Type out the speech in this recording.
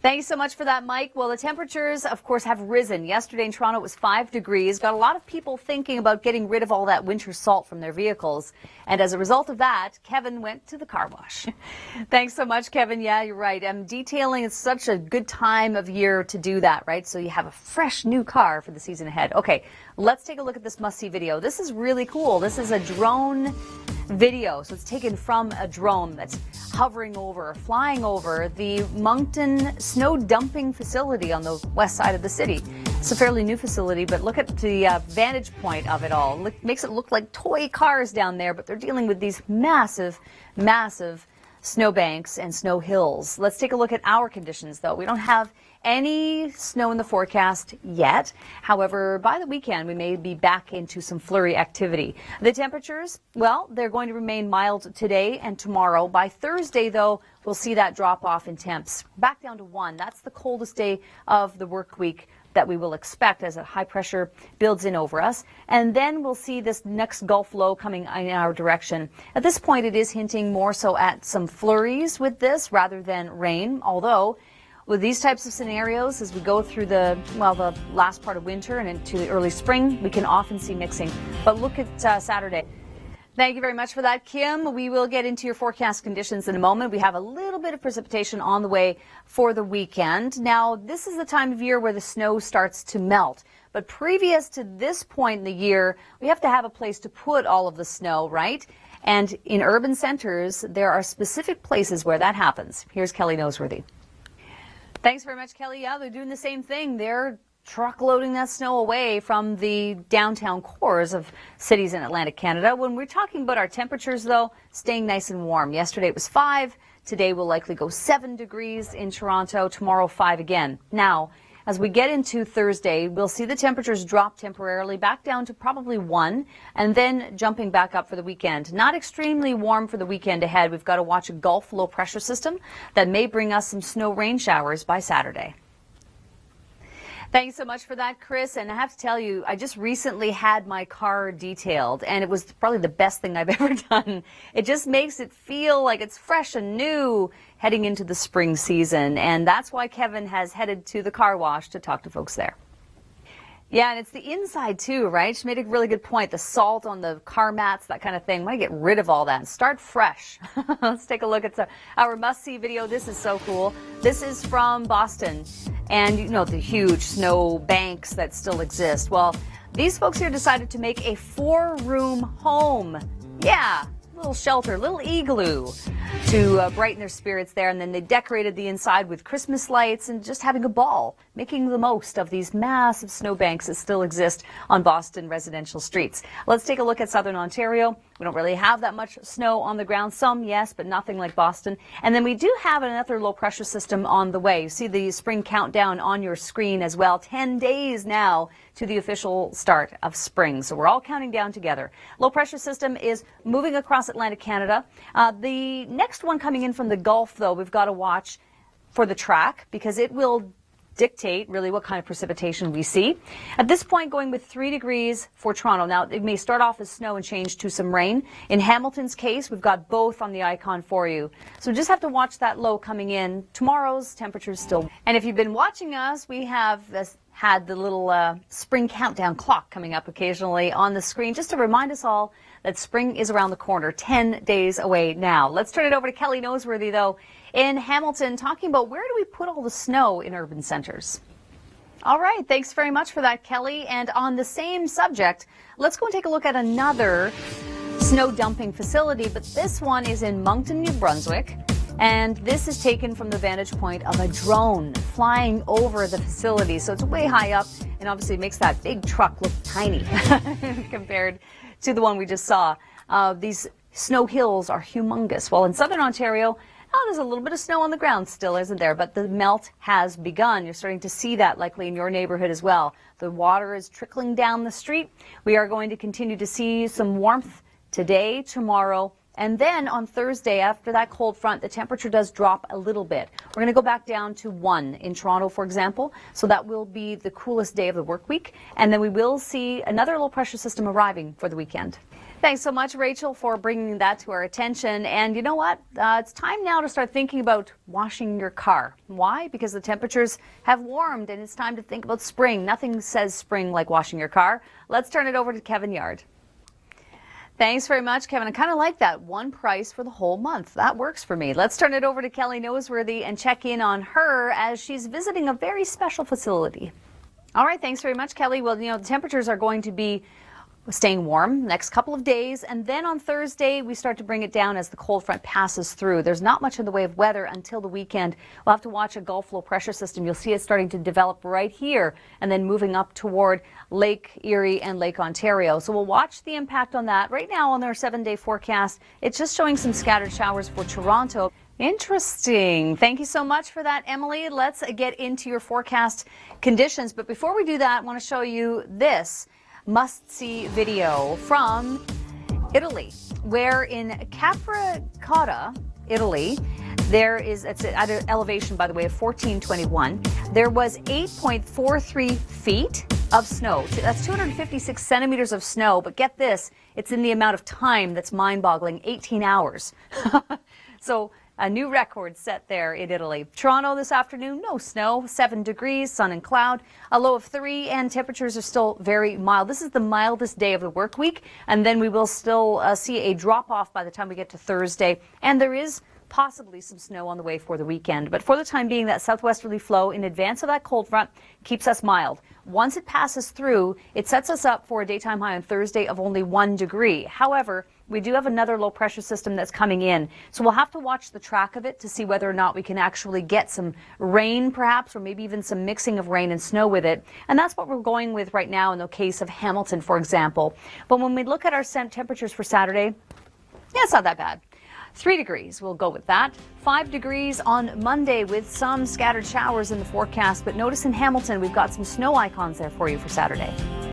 Thanks so much for that, Mike. Well, the temperatures, of course, have risen. Yesterday in Toronto, it was 5 degrees. Got a lot of people thinking about getting rid of all that winter salt from their vehicles. And as a result of that, Kevin went to the car wash. Thanks so much, Kevin. Yeah, you're right. Detailing is such a good time of year to do that, right? So you have a fresh new car for the season ahead. Okay, let's take a look at this must-see video. This is really cool. This is a drone video. So it's taken from a drone that's hovering over, flying over the Moncton snow dumping facility on the west side of the city. It's a fairly new facility, but look at the vantage point of it all. Makes it look like toy cars down there, but they're dealing with these massive, massive snowbanks and snow hills. Let's take a look at our conditions, though. We don't have any snow in the forecast yet. However, by the weekend, we may be back into some flurry activity. The temperatures, well, they're going to remain mild today and tomorrow. By Thursday, though, we'll see that drop off in temps back down to 1. That's the coldest day of the work week that we will expect as a high pressure builds in over us. And then we'll see this next Gulf low coming in our direction. At this point, it is hinting more so at some flurries with this rather than rain, although with these types of scenarios, as we go through the last part of winter and into the early spring, we can often see mixing. But look at Saturday. Thank you very much for that, Kim. We will get into your forecast conditions in a moment. We have a little bit of precipitation on the way for the weekend. Now, this is the time of year where the snow starts to melt. But previous to this point in the year, we have to have a place to put all of the snow, right? And in urban centers, there are specific places where that happens. Here's Kelly Noseworthy. Thanks very much, Kelly. Yeah, they're doing the same thing. They're truck loading that snow away from the downtown cores of cities in Atlantic Canada. When we're talking about our temperatures, though, staying nice and warm. Yesterday it was 5. Today we'll likely go 7 degrees in Toronto. Tomorrow 5 again. Now, as we get into Thursday, we'll see the temperatures drop temporarily back down to probably 1 and then jumping back up for the weekend. Not extremely warm for the weekend ahead. We've got to watch a Gulf low pressure system that may bring us some snow rain showers by Saturday. Thanks so much for that, Chris. And I have to tell you, I just recently had my car detailed, and it was probably the best thing I've ever done. It just makes it feel like it's fresh and new heading into the spring season. And that's why Kevin has headed to the car wash to talk to folks there. Yeah, and it's the inside too, right? She made a really good point. The salt on the car mats, that kind of thing. I want to get rid of all that and start fresh. Let's take a look at our must-see video. This is so cool. This is from Boston. And you know the huge snow banks that still exist. Well, these folks here decided to make a 4-room home. Yeah, little shelter, little igloo to brighten their spirits there. And then they decorated the inside with Christmas lights and just having a ball, making the most of these massive snowbanks that still exist on Boston residential streets. Let's take a look at southern Ontario. We don't really have that much snow on the ground. Some, yes, but nothing like Boston. And then we do have another low pressure system on the way. You see the spring countdown on your screen as well. 10 days now to the official start of spring. So we're all counting down together. Low pressure system is moving across Atlantic Canada. The next one coming in from the Gulf, though, we've got to watch for the track because it will dictate really what kind of precipitation we see. At this point, going with 3 degrees for Toronto. Now, it may start off as snow and change to some rain. In Hamilton's case, we've got both on the icon for you. So just have to watch that low coming in. Tomorrow's temperatures still. And if you've been watching us, we have had the little spring countdown clock coming up occasionally on the screen just to remind us all that spring is around the corner, 10 days away now. Let's turn it over to Kelly Noseworthy, though, in Hamilton, talking about where do we put all the snow in urban centers. All right, thanks very much for that, Kelly. And on the same subject, let's go and take a look at another snow dumping facility, but this one is in Moncton, New Brunswick. And this is taken from the vantage point of a drone flying over the facility. So it's way high up and obviously makes that big truck look tiny compared to the one we just saw. These snow hills are humongous. Well, in southern Ontario, there's a little bit of snow on the ground still, isn't there? But the melt has begun. You're starting to see that likely in your neighborhood as well. The water is trickling down the street. We are going to continue to see some warmth today, tomorrow, and then on Thursday, after that cold front, the temperature does drop a little bit. We're going to go back down to 1 in Toronto, for example. So that will be the coolest day of the work week. And then we will see another low pressure system arriving for the weekend. Thanks so much, Rachel, for bringing that to our attention. And you know what? It's time now to start thinking about washing your car. Why? Because the temperatures have warmed and it's time to think about spring. Nothing says spring like washing your car. Let's turn it over to Kevin Yard. Thanks very much, Kevin. I kind of like that. One price for the whole month. That works for me. Let's turn it over to Kelly Noseworthy and check in on her as she's visiting a very special facility. All right. Thanks very much, Kelly. Well, the temperatures are going to be staying warm next couple of days, and then on Thursday we start to bring it down as the cold front passes through. There's not much in the way of weather until the weekend. We'll have to watch a Gulf low pressure system. You'll see it starting to develop right here and then moving up toward Lake Erie and Lake Ontario. So we'll watch the impact on that. Right now on their 7-day forecast, it's just showing some scattered showers for Toronto. Interesting. Thank you so much for that, Emily. Let's get into your forecast conditions. But before we do that, I want to show you this must-see video from Italy, where in Capricotta, Italy, it's at an elevation, by the way, of 1421. There was 8.43 feet of snow. That's 256 centimeters of snow. But get this, it's in the amount of time that's mind-boggling, 18 hours. So a new record set there in Italy. Toronto this afternoon, no snow, 7 degrees, sun and cloud, a low of 3, and temperatures are still very mild. This is the mildest day of the work week, and then we will still see a drop-off by the time we get to Thursday, and there is possibly some snow on the way for the weekend. But for the time being, that southwesterly flow in advance of that cold front keeps us mild. Once it passes through, it sets us up for a daytime high on Thursday of only 1 degree. However, we do have another low pressure system that's coming in, so we'll have to watch the track of it to see whether or not we can actually get some rain perhaps, or maybe even some mixing of rain and snow with it. And that's what we're going with right now in the case of Hamilton, for example. But when we look at our temperatures for Saturday, yeah, it's not that bad. 3 degrees, we'll go with that. 5 degrees on Monday with some scattered showers in the forecast. But notice in Hamilton, we've got some snow icons there for you for Saturday.